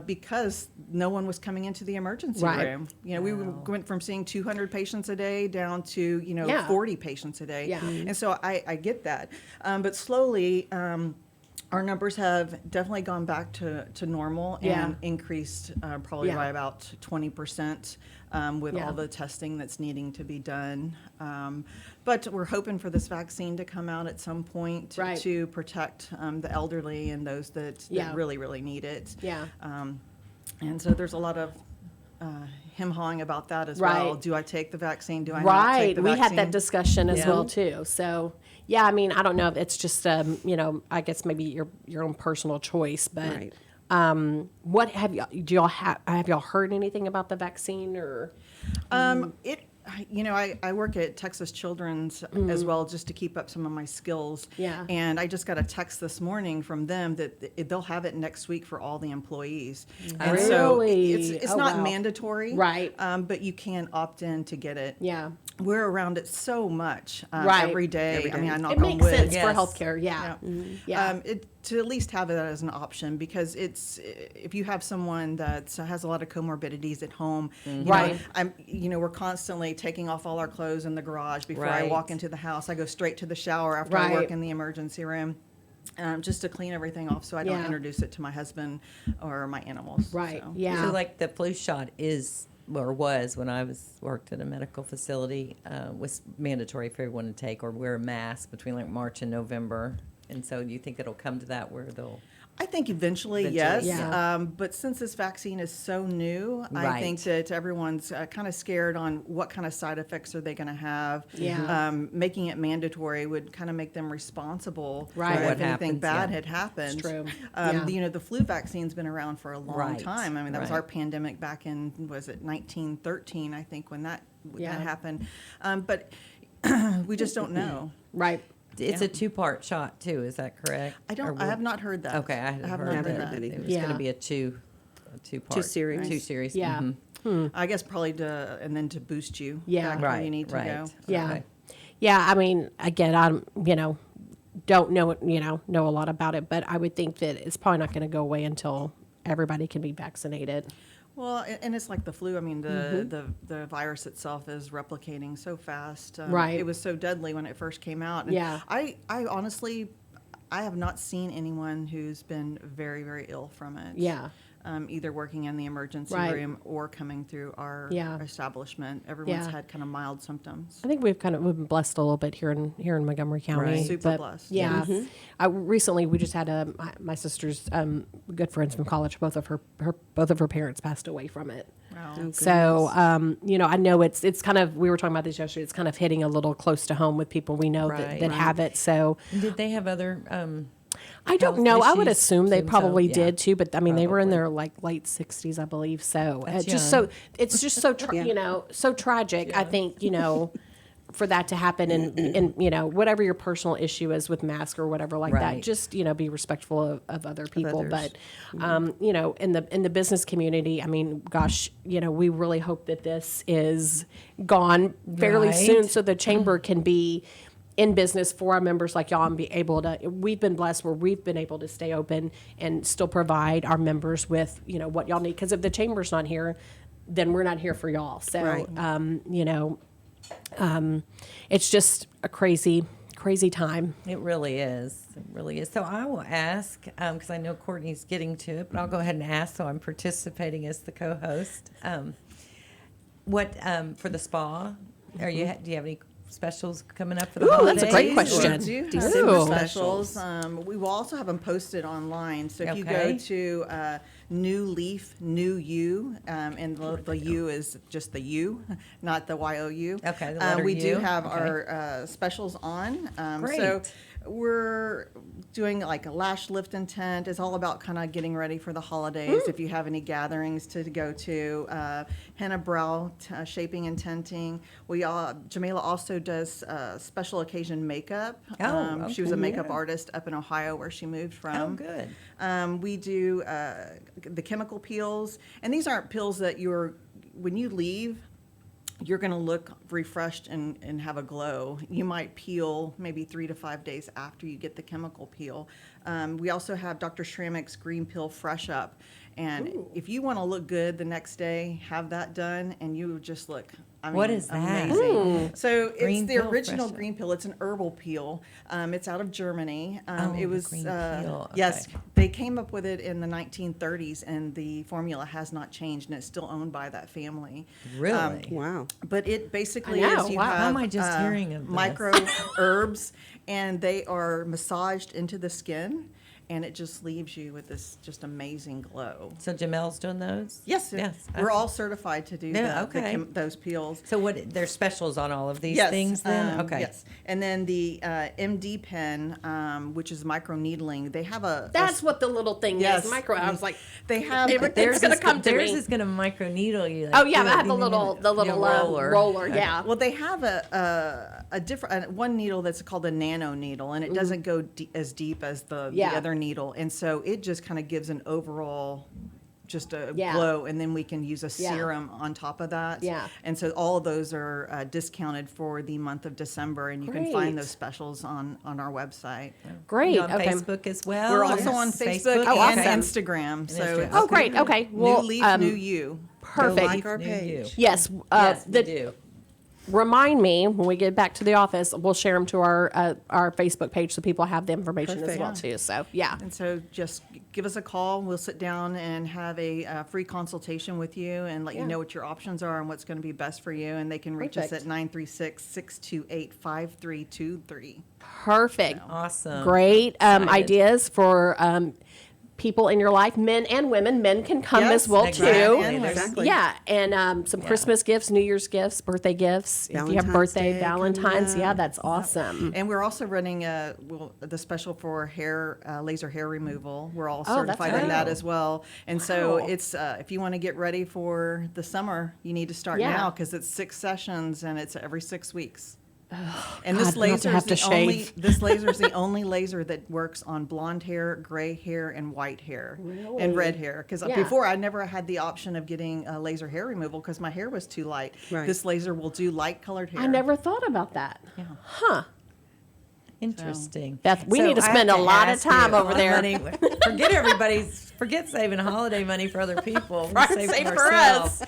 because no one was coming into the emergency Right. room. We went from seeing 200 patients a day down to 40 patients a day. Yeah. And so I get that. But slowly, our numbers have definitely gone back to normal and increased probably by about 20% with all the testing that's needing to be done. But we're hoping for this vaccine to come out at some point to protect the elderly and those that really, really need it. Yeah. And so there's a lot of him-hawing about that as well. Do I take the vaccine? Do I not take the We vaccine? had that discussion as Yeah. well too. So yeah, I mean, I don't know if it's just I guess maybe your own personal choice, but Right. what have y'all have y'all heard anything about the vaccine or? I work at Texas Children's as well, just to keep up some of my skills. Yeah. And I just got a text this morning from them that they'll have it next week for all the employees. And so Really? it's Oh, not wow. mandatory, Right. But you can opt in to get it. Yeah. We're around it so much Right. every day. Every I mean, day. I knock It on makes wood. sense Yes. for healthcare. Yeah. Yeah. To at least have it as an option, because if you have someone that has a lot of comorbidities at home, Right. we're constantly taking off all our clothes in the garage before I Right. walk into the house. I go straight to the shower after I Right. work in the emergency room. Just to clean everything off so I don't Yeah. introduce it to my husband or my animals. Right. So. Yeah. So like the flu shot is or was when I worked at a medical facility was mandatory for everyone to take or wear a mask between like March and November. And so do you think it'll come to that where they'll? I think eventually, Eventually, yes. yeah. But since this vaccine is so new, I Right. think that everyone's kind of scared on what kind of side effects are they going to have. Yeah. Making it mandatory would kind of make them responsible Right. if What anything happens, bad yeah. had happened. It's true. The flu vaccine's been around for a long Right. time. I mean, that was Right. our pandemic back in, was it 1913, I think, when that Yeah. happened. But we just don't know. Right. It's a 2-part shot too. Is that correct? I have not heard that. Okay, I have have not heard heard that. that. It was Yeah. going to be a two-part. Two series. Two series. Yeah. Mhm. I guess probably and then to boost you Yeah. back where you need to go. Yeah. Okay. Yeah. I mean, again, I'm, don't know, know a lot about it, but I would think that it's probably not going to go away until everybody can be vaccinated. Well, and it's like the flu. I mean, the virus itself is replicating so fast. Right. It was so deadly when it first came out. And Yeah. I honestly, I have not seen anyone who's been very, very ill from it. Yeah. Either working in the emergency Right. room or coming through our Yeah. establishment. Everyone's Yeah. had kind of mild symptoms. I think we've been blessed a little bit here in Montgomery County. Right. Super but blessed. Yeah. Recently we just had my sister's good friends from college. Both of her parents passed away from it. Wow. So I know it's kind of, we were talking about this yesterday. It's kind of hitting a little close to home with people we know Right. that have it. So Did they have other? I don't health know. I would issues? assume they Assume so, probably yeah. did too, but I mean, they were in Probably. their like late 60s, I believe. So That's it's just so so tragic. I think for that to happen, and whatever your personal issue is with mask or whatever like that, Right. just be respectful of other people. others. But in the business community, I mean, gosh, we really hope that this is gone fairly Right. soon, so the chamber can be in business for our members like y'all and be able to, we've been blessed where we've been able to stay open and still provide our members with, what y'all need. Because if the chamber's not here, then we're not here for y'all. So, Right. it's just a crazy time. It really is. It really is. So I will ask, because I know Courtney's getting to it, but I'll go ahead and ask. So I'm participating as the co-host. What for the spa? Do you have any specials coming up for the Ooh, holidays? that's a great or- question. We do December December specials. specials. We will also have them posted online. So if you Okay. go to New Leaf, New You, and the U is just the U, not the YOU. Okay, the letter we do U. have Okay. our specials on. So Great. we're doing like a lash lift and tint. It's all about kind of getting ready for the holidays. If you have any gatherings to go to, henna brow shaping and tinting. Jamila also does special occasion makeup. She was a okay, makeup yeah. artist up in Ohio where she moved from. Oh, good. We do the chemical peels, and these aren't peels that when you leave, you're going to look refreshed and have a glow. You might peel maybe 3 to 5 days after you get the chemical peel. We also have Dr. Schrammick's Green Peel Fresh Up. And if you want to look good the next day, have that done, and you just look, What is that? amazing. So Green it's the Peel original Fresh Up. green peel. It's an herbal peel. It's out of Germany. Oh, It the was green peel, yes, okay. they came up with it in the 1930s, and the formula has not changed, and it's still owned by that family. Really? Wow. But it basically I know, is you wow. have How am I just hearing of this? micro herbs, and they are massaged into the skin, and it just leaves you with this just amazing glow. So Jamel's doing those? Yes, Yes. we're all certified to do Yeah, okay. those peels. So there's specials on all of these Yes, things then? Okay. Yes, and then the MD pen, which is micro needling. They have That's what the little thing Yes. is. Micro. I was like, they have Everything's gonna come to theirs me. is going to micro needle you. oh yeah, I have the the little roller. Yeah. Well, they have a different one needle that's called a nano needle, and it doesn't go as deep as the Yeah. other needle, and so it just kind of gives an overall just a Yeah. glow, and then we can use a Yeah. serum on top of that. Yeah. And so all of those are discounted for the month of December, and you can find Great. those specials on our website. Great. You on Okay. Facebook as well? We're also Yes. on Facebook Oh, and awesome. Instagram. So Instagram. it's Oh, great. Okay. Well, New Leaf, New You. perfect. Like our New page. you. Yes. Yes, we do. Remind me when we get back to the office. We'll share them to our Facebook page so people have the information as Perfect. well too. So yeah. And so just give us a call. We'll sit down and have a free consultation with you and let Yeah. you know what your options are and what's going to be best for you. And they can reach us Perfect. at 936-628-5323. Perfect. Awesome. Great Excited. ideas for people in your life, men and women. Men can come Yes, as well exactly. too. Exactly. Yeah, and some Christmas gifts, New Year's gifts, birthday gifts. If you have Valentine's birthday, Day coming Valentine's, yeah, up. that's awesome. And we're also running the special for hair, laser hair removal. We're all Oh, that's certified in great. that as well. And so Wow. it's if you want to get ready for the summer, you need to start Yeah. now because it's 6 sessions and it's every 6 weeks. And this God, not to laser have is to the only shave. this laser is the only laser that works on blonde hair, gray hair, and white hair, and red hair. Because Yeah. before I never had the option of getting laser hair removal because my hair was too light. Right. This laser will do light colored hair. I never thought about that. Huh. Interesting. Beth, we need to I have spend a lot of ask time you over on there. money. Forget saving holiday money for other people. We Right, save save for for ourselves.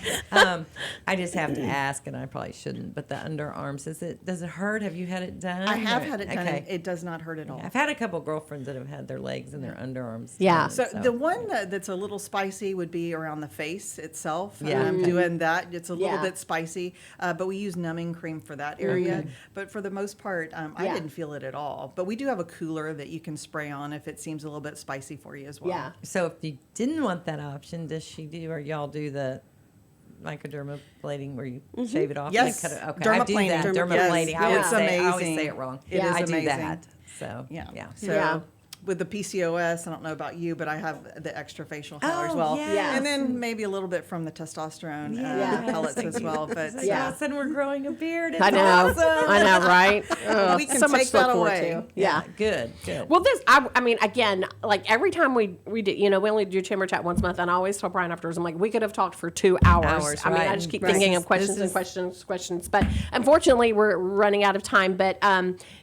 I just have to ask, and I probably shouldn't. But the underarms, does it hurt? Have you had it done? I have Or- had it done. Okay. It does not hurt at all. I've had a couple girlfriends that have had their legs and their underarms. Yeah. done, So the one that's a little spicy would be around the face itself. Yeah. Doing that, it's a little Yeah. bit spicy, but we use numbing cream for that area. But for the most part, I Yeah. didn't feel it at all. But we do have a cooler that you can spray on if it seems a little bit spicy for you as well. Yeah. So if you didn't want that option, does she do or y'all do the microdermablading where you shave it off? Yes. And cut it? Okay, I do Dermaplaning. that. Yes. Dermaplaning. I It's always amazing. say it wrong. It is I do amazing. that. So Yeah. yeah. So Yeah. with the PCOS, I don't know about you, but I have the extra facial hair as Oh, well. yes. And then maybe a little bit from the testosterone Yes. pellets as well. But Like, Yeah. all of a sudden we're growing a beard. It's I know. awesome. I know, right? Ugh, We can so much take to look that forward away. to. Yeah. Good. Well, I mean, again, like every time we do, we only do chamber chat once a month, and I always tell Brian afterwards, I'm like, we could have talked for 2 hours. I mean, I right. just keep Right. thinking This of is- questions this and is- questions. But unfortunately, we're running out of time. But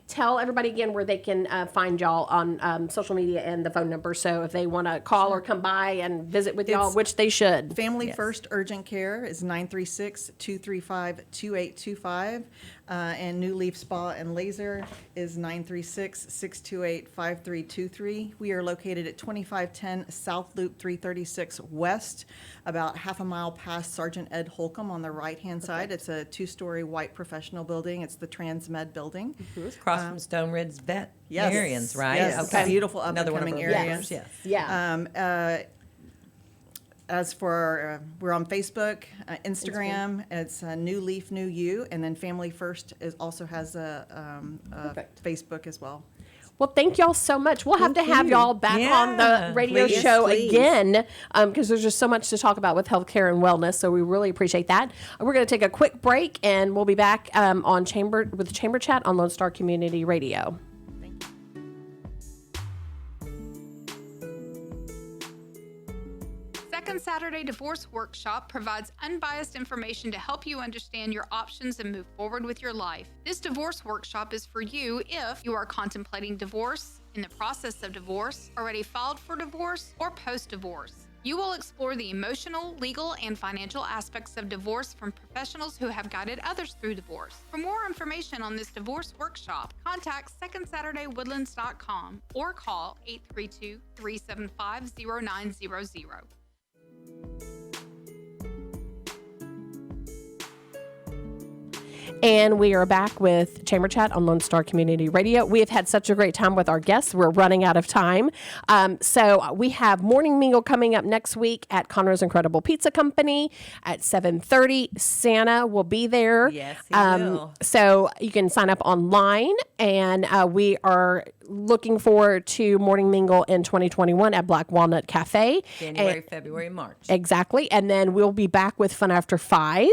tell everybody again where they can find y'all on social media and the phone number. So if they want to call or come by and visit with y'all, It's- which they should. Family First Urgent Care is 936-235-2825. And New Leaf Spa and Laser is 936-628-5323. We are located at 2510 South Loop 336 West, about half a mile past Sergeant Ed Holcomb on the right-hand side. It's a 2-story white professional building. It's the Transmed building. Across from Stone Ridge Vet Yes. Arians, right? Yes, it's a beautiful Another one of up-and-coming our area. members, yes. Yeah. As for, we're on Facebook, Instagram, it's New Leaf, New You, and then Family First also has a Perfect. Facebook as well. Well, thank y'all so much. We'll have to have y'all back on the Yeah, radio please, show please. again because there's just so much to talk about with healthcare and wellness. So we really appreciate that. We're going to take a quick break, and we'll be back on Chamber Chat on Lone Star Community Radio. Second Saturday Divorce Workshop provides unbiased information to help you understand your options and move forward with your life. This divorce workshop is for you if you are contemplating divorce, in the process of divorce, already filed for divorce, or post-divorce. You will explore the emotional, legal, and financial aspects of divorce from professionals who have guided others through divorce. For more information on this divorce workshop, contact SecondSaturdayWoodlands.com or call 832-375-0900. And we are back with Chamber Chat on Lone Star Community Radio. We have had such a great time with our guests. We're running out of time. So we have Morning Mingle coming up next week at Conroe's Incredible Pizza Company at 7:30. Santa will be there. Yes, he will. So you can sign up online, and we are looking forward to Morning Mingle in 2021 at Black Walnut Cafe. January, February, March. Exactly. And then we'll be back with Fun After 5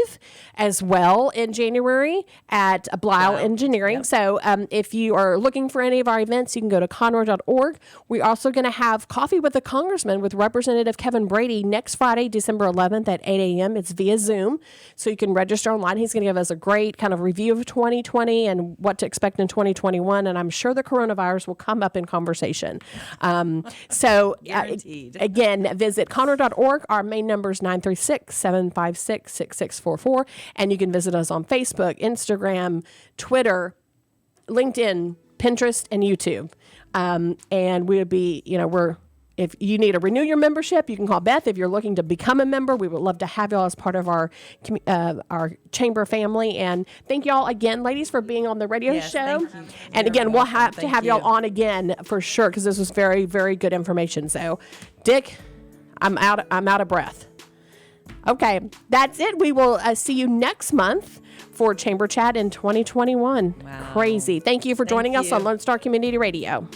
as well in January at Blau Engineering. Yep. So if you are looking for any of our events, you can go to conroe.org. We're also going to have Coffee with the Congressman with Representative Kevin Brady next Friday, December 11th at 8 a.m. It's via Zoom. So you can register online. He's going to give us a great kind of review of 2020 and what to expect in 2021. And I'm sure the coronavirus will come up in conversation. Guaranteed. Again, visit conroe.org. Our main number is 936-756-6644. And you can visit us on Facebook, Instagram, Twitter, LinkedIn, Pinterest, and YouTube. And we would be, if you need to renew your membership, you can call Beth. If you're looking to become a member, we would love to have y'all as part of our chamber family. And thank y'all again, ladies, for being on the radio Yes, show. thank you. And You're again, we'll welcome. have to Thank have y'all you. on again for sure because this was very, very good information. So, Dick, I'm out of breath. Okay, that's it. We will see you next month for Chamber Chat in 2021. Wow. Crazy. Thank you for joining us you. on Lone Star Community Radio.